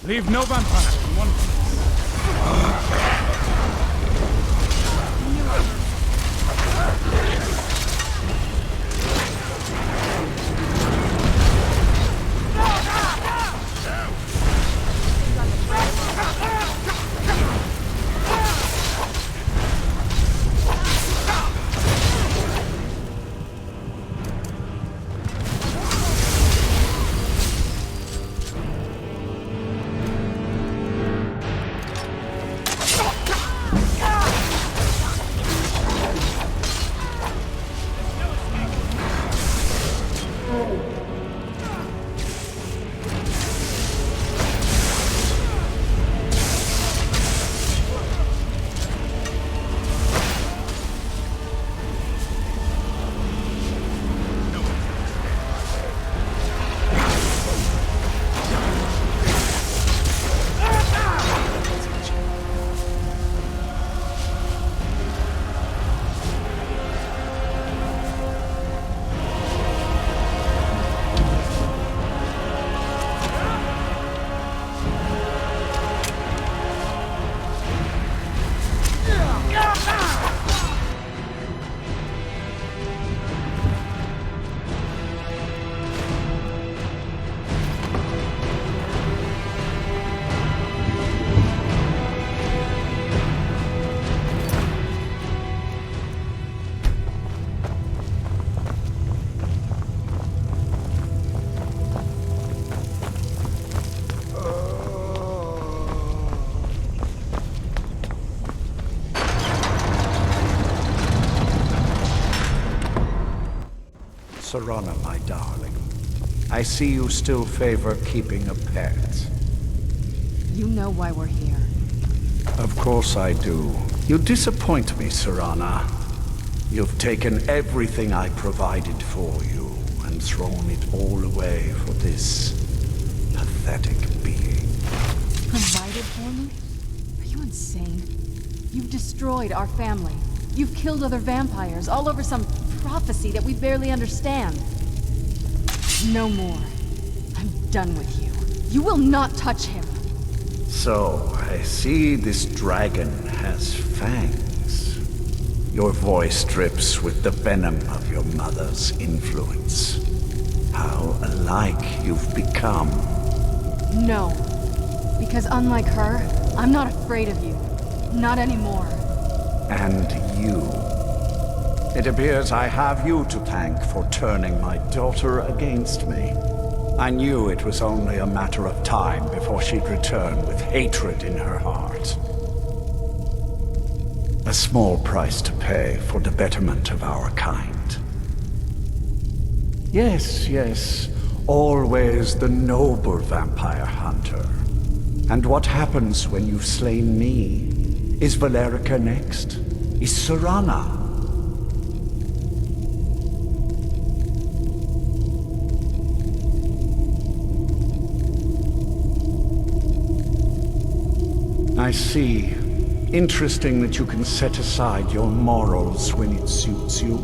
Leave no vampire in one piece. Serana, my darling. I see you still favor keeping a pet. You know why we're here. Of course I do. You disappoint me, Serana. You've taken everything I provided for you and thrown it all away for this pathetic being. Provided for me? Are you insane? You've destroyed our family. You've killed other vampires, all over some prophecy that we barely understand. No more. I'm done with you. You will not touch him. So, I see this dragon has fangs. Your voice drips with the venom of your mother's influence. How alike you've become. No. Because unlike her, I'm not afraid of you. Not anymore. And you. It appears I have you to thank for turning my daughter against me. I knew it was only a matter of time before she'd return with hatred in her heart. A small price to pay for the betterment of our kind. Yes, yes, always the noble vampire hunter. And what happens when you've slain me? Is Valerica next? Is Serana? I see. Interesting that you can set aside your morals when it suits you.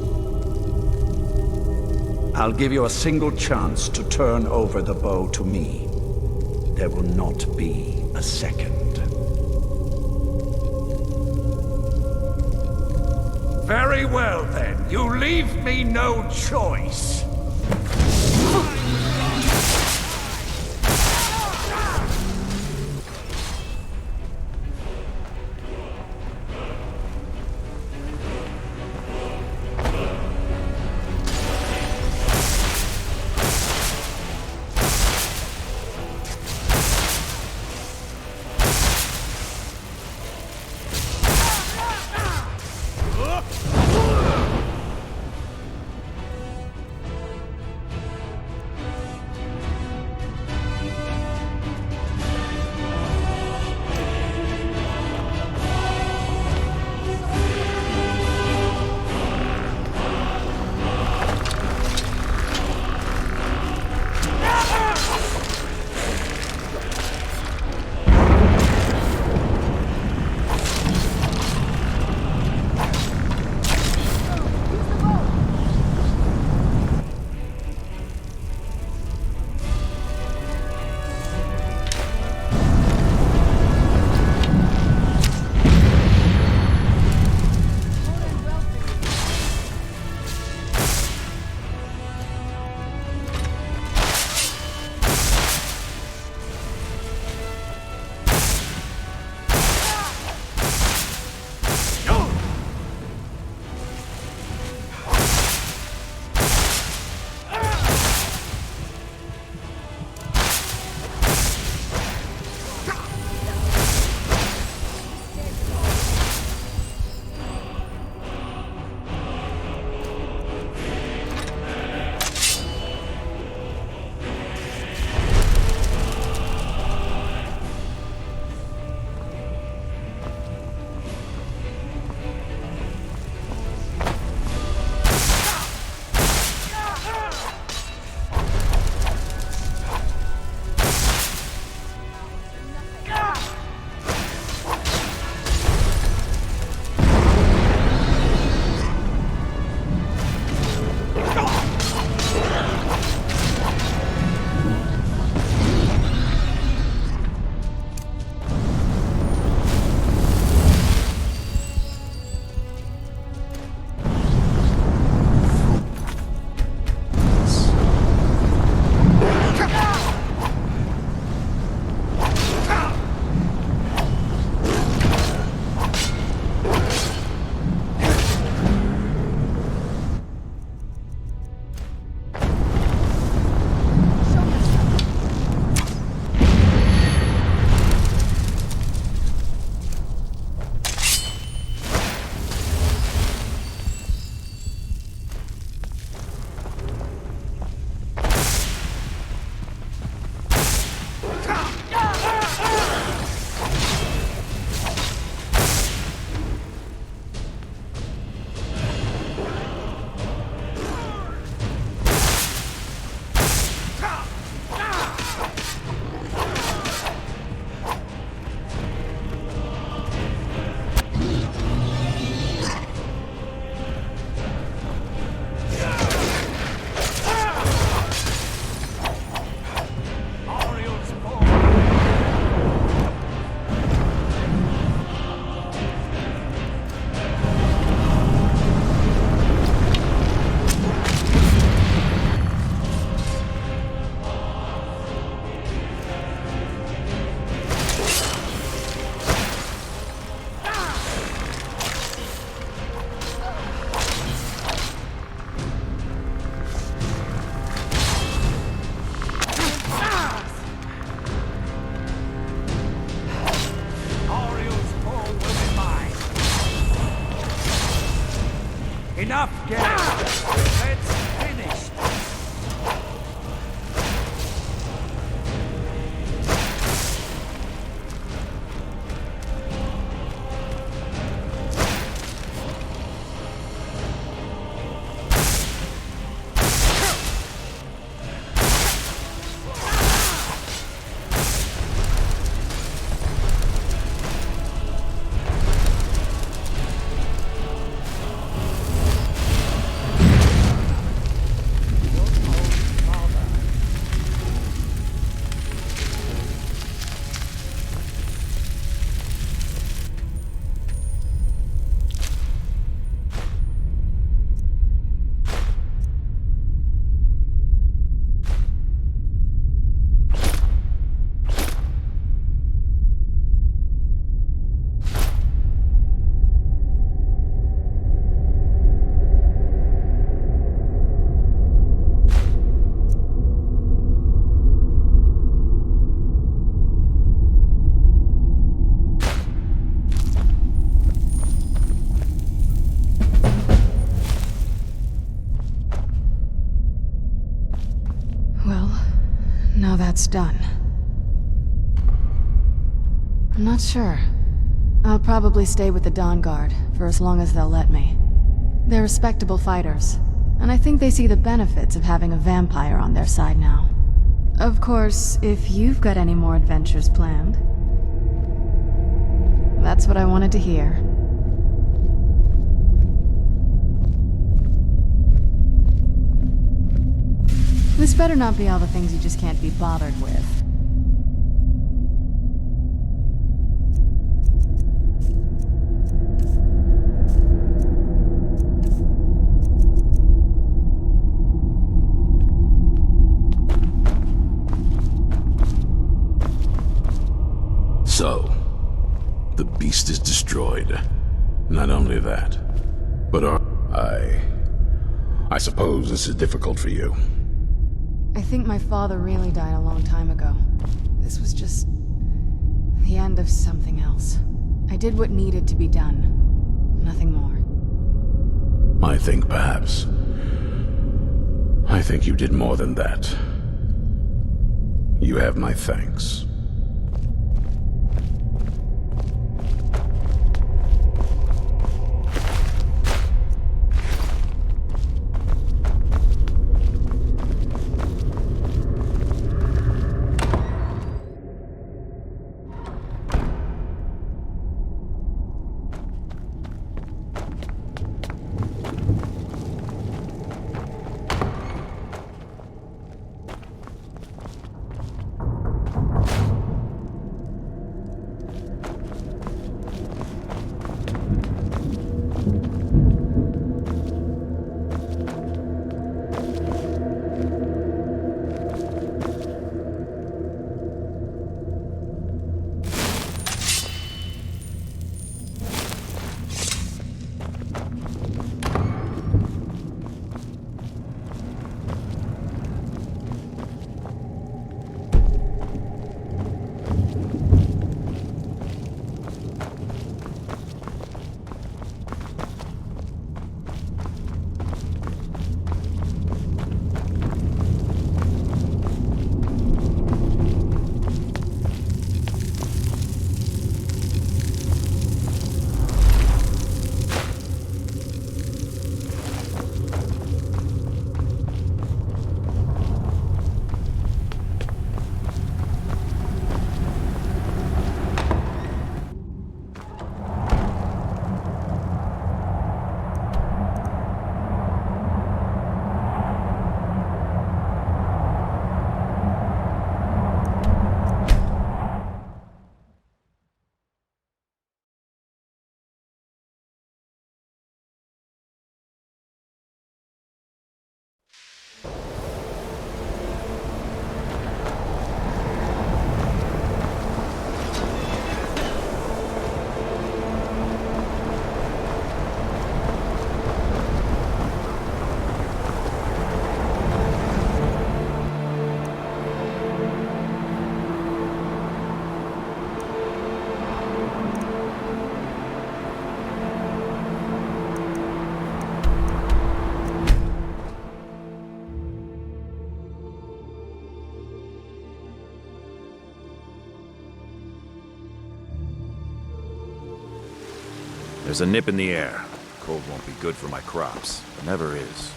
I'll give you a single chance to turn over the bow to me. There will not be a second. Very well then, you leave me no choice. Enough, Geralt. Let's finish. Now that's done. I'm not sure. I'll probably stay with the Dawn Guard for as long as they'll let me. They're respectable fighters, and I think they see the benefits of having a vampire on their side now. Of course, if you've got any more adventures planned. That's what I wanted to hear. This better not be all the things you just can't be bothered with. So, the beast is destroyed. Not only that, but I suppose this is difficult for you. I think my father really died a long time ago. This was just the end of something else. I did what needed to be done. Nothing more. I think you did more than that. You have my thanks. There's a nip in the air. Cold won't be good for my crops. It never is.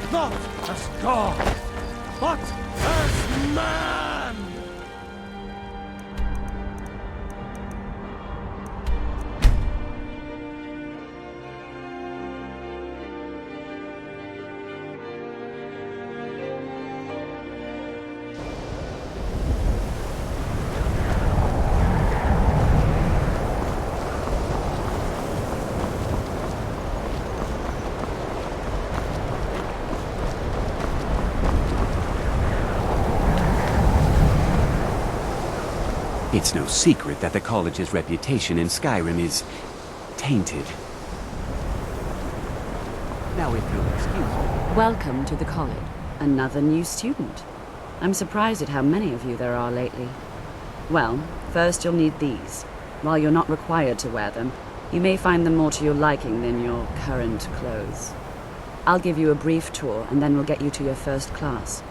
Not as God, but as man! It's no secret that the college's reputation in Skyrim is tainted. Now, if you'll excuse me. Welcome to the college. Another new student. I'm surprised at how many of you there are lately. Well, first you'll need these. While you're not required to wear them, you may find them more to your liking than your current clothes. I'll give you a brief tour, and then we'll get you to your first class.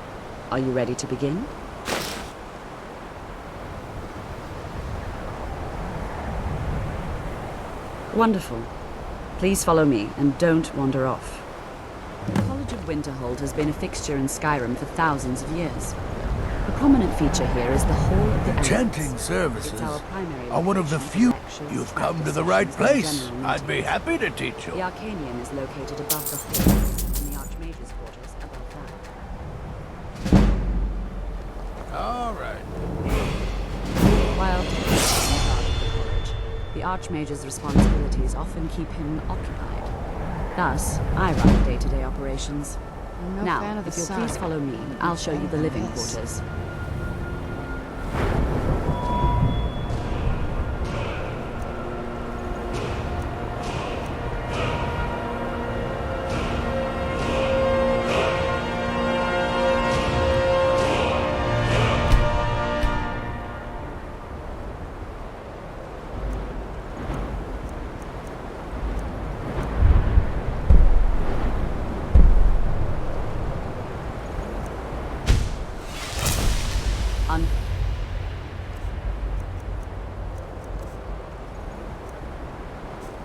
Are you ready to begin? Wonderful. Please follow me, and don't wander off. The College of Winterhold has been a fixture in Skyrim for thousands of years. A prominent feature here is the Hall of the Elements. Chanting services It's our primary are one of the location few. for lectures, You've come to the practice right sessions, and place. general I'd be meetings. happy to teach The you. Arcanium is located above the hall, and the Archmage's quarters above that. All right. While taking in charge of the college, the Archmage's responsibilities often keep him occupied. Thus, I run day-to-day operations. I'm no Now, fan of the if you'll sun. please follow me, I'll show you the living quarters.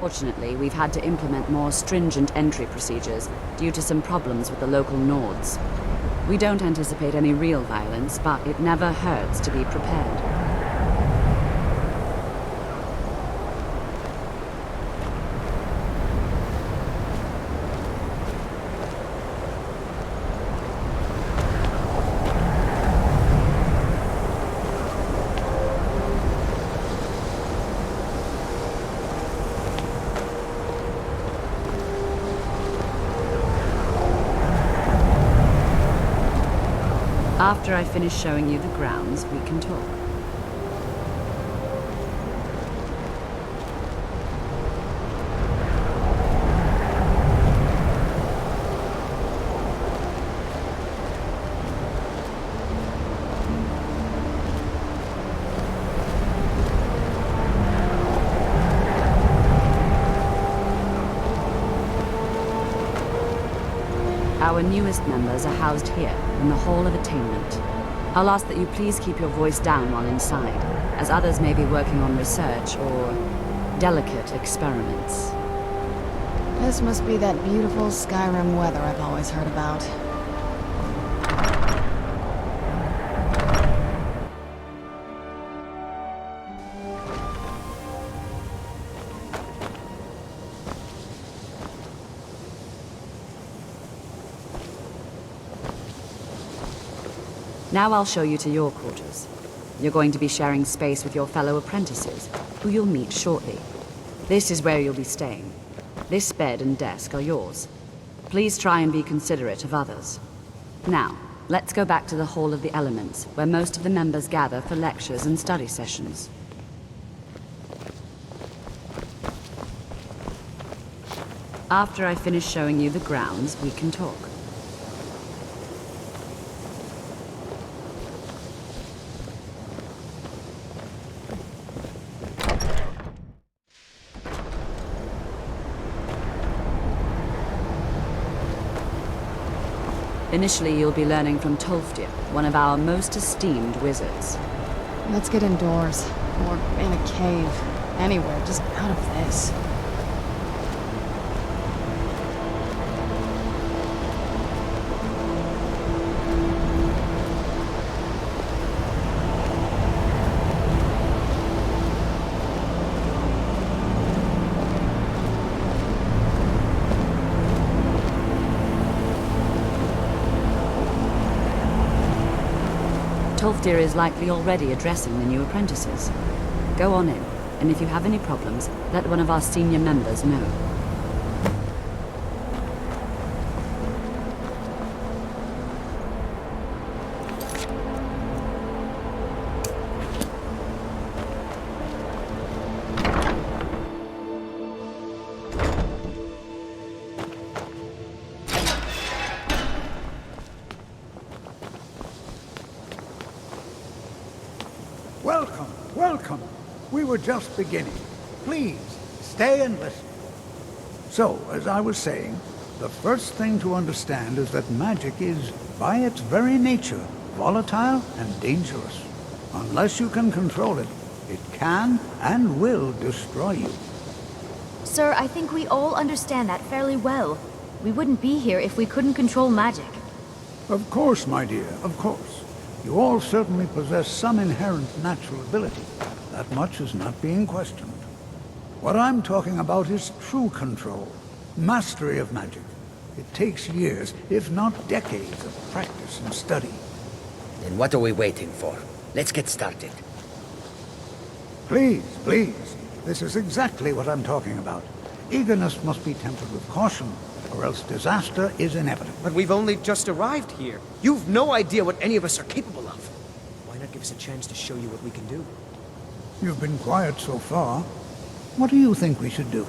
Unfortunately, we've had to implement more stringent entry procedures due to some problems with the local Nords. We don't anticipate any real violence, but it never hurts to be prepared. After I finish showing you the grounds, we can talk. Our newest members are housed here, in the Hall of Attainment. I'll ask that you please keep your voice down while inside, as others may be working on research or delicate experiments. This must be that beautiful Skyrim weather I've always heard about. Now I'll show you to your quarters. You're going to be sharing space with your fellow apprentices, who you'll meet shortly. This is where you'll be staying. This bed and desk are yours. Please try and be considerate of others. Now, let's go back to the Hall of the Elements, where most of the members gather for lectures and study sessions. After I finish showing you the grounds, we can talk. Initially, you'll be learning from Tolfdir, one of our most esteemed wizards. Let's get indoors. Or in a cave. Anywhere, just out of this. Tolfdir is likely already addressing the new apprentices. Go on in, and if you have any problems, let one of our senior members know. Welcome, welcome. We were just beginning. Please, stay and listen. So, as I was saying, the first thing to understand is that magic is, by its very nature, volatile and dangerous. Unless you can control it, it can and will destroy you. Sir, I think we all understand that fairly well. We wouldn't be here if we couldn't control magic. Of course, my dear, of course. You all certainly possess some inherent natural ability. That much is not being questioned. What I'm talking about is true control, mastery of magic. It takes years, if not decades, of practice and study. Then what are we waiting for? Let's get started. Please, please. This is exactly what I'm talking about. Eagerness must be tempered with caution, or else disaster is inevitable. But we've only just arrived here. You've no idea what any of us are capable of. Why not give us a chance to show you what we can do? You've been quiet so far. What do you think we should do?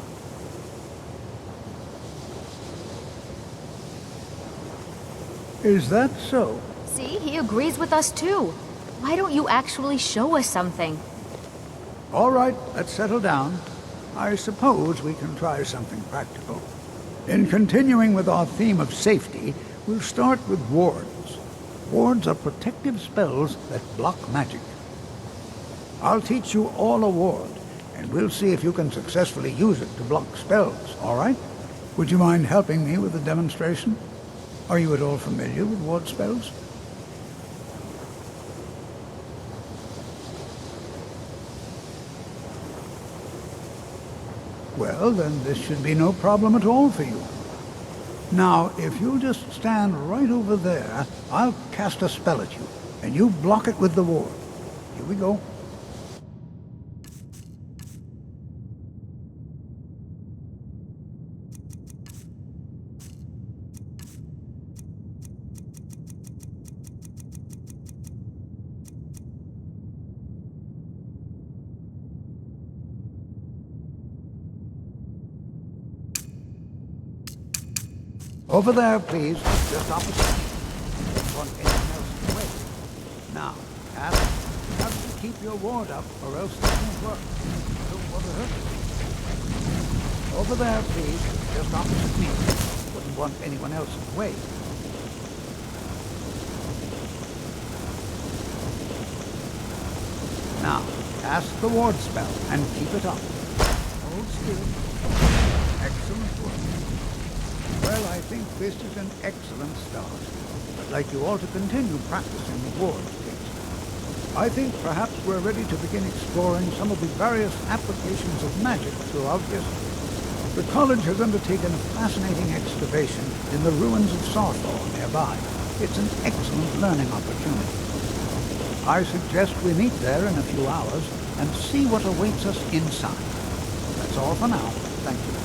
Is that so? See, he agrees with us too. Why don't you actually show us something? All right, let's settle down. I suppose we can try something practical. In continuing with our theme of safety, we'll start with wards. Wards are protective spells that block magic. I'll teach you all a ward, and we'll see if you can successfully use it to block spells, all right? Would you mind helping me with the demonstration? Are you at all familiar with ward spells? Well, then this should be no problem at all for you. Now, if you'll just stand right over there, I'll cast a spell at you, and you block it with the ward. Here we go. Over there, please. Just opposite me. Don't want anyone else in the way. Now, Cap, you have to keep your ward up, or else this won't work. I don't want to hurt you. Over there, please. Just opposite me. Wouldn't want anyone else in the way. Now, cast the ward spell and keep it up. Hold still. Excellent work. Well, I think this is an excellent start. I'd like you all to continue practicing the wards, please. I think perhaps we're ready to begin exploring some of the various applications of magic throughout history. The college has undertaken a fascinating excavation in the ruins of Sarthor nearby. It's an excellent learning opportunity. I suggest we meet there in a few hours and see what awaits us inside. That's all for now. Thank you.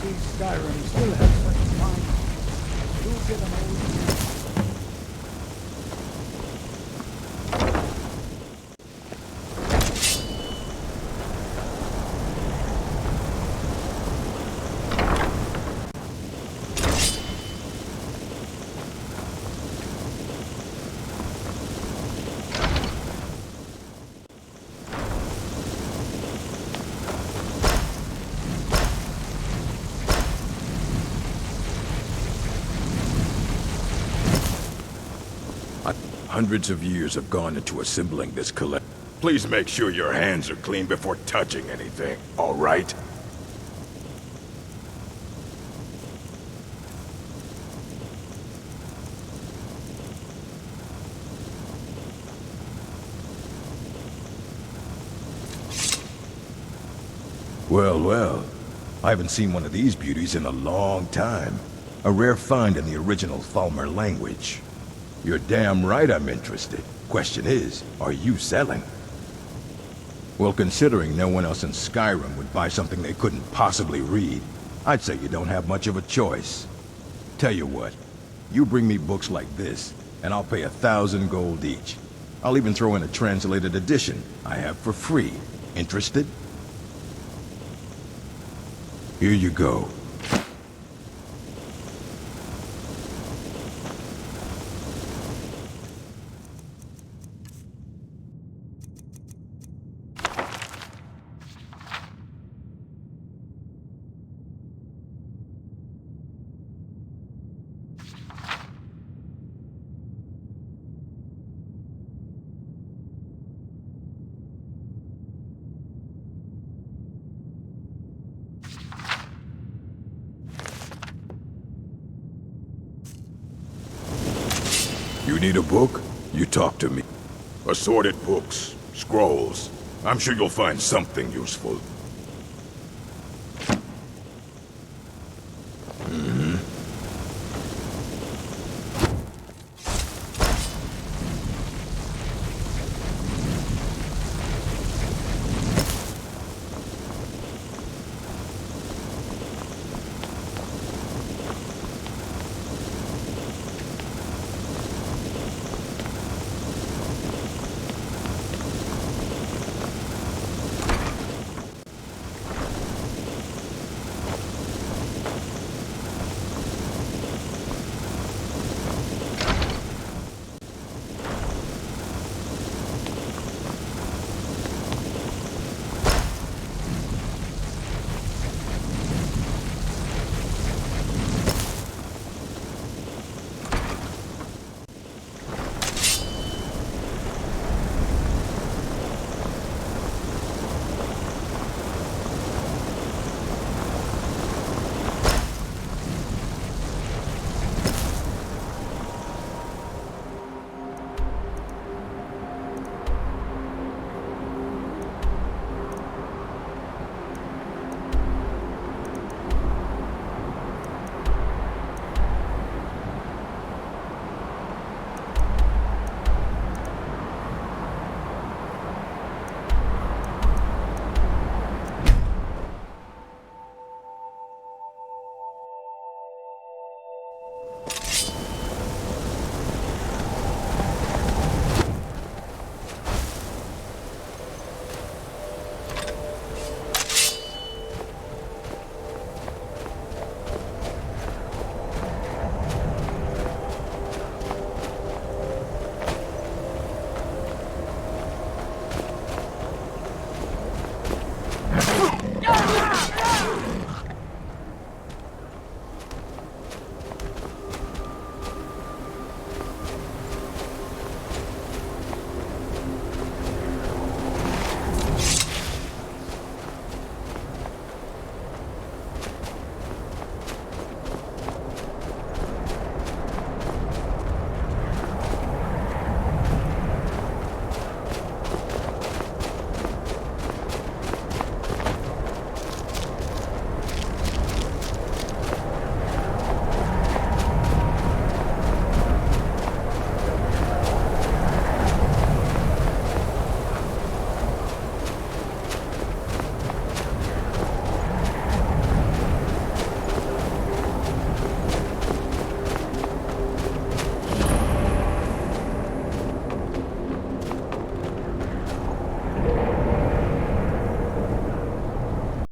Skyrim still has such fine. You'll get an old. Hundreds of years have gone into assembling this collection. Please make sure your hands are clean before touching anything, all right? Well, well. I haven't seen one of these beauties in a long time. A rare find in the original Falmer language. You're damn right I'm interested. Question is, are you selling? Well, considering no one else in Skyrim would buy something they couldn't possibly read, I'd say you don't have much of a choice. Tell you what, you bring me books like this, and I'll pay 1,000 gold each. I'll even throw in a translated edition I have for free. Interested? Here you go. You need a book? You talk to me. Assorted books, scrolls. I'm sure you'll find something useful.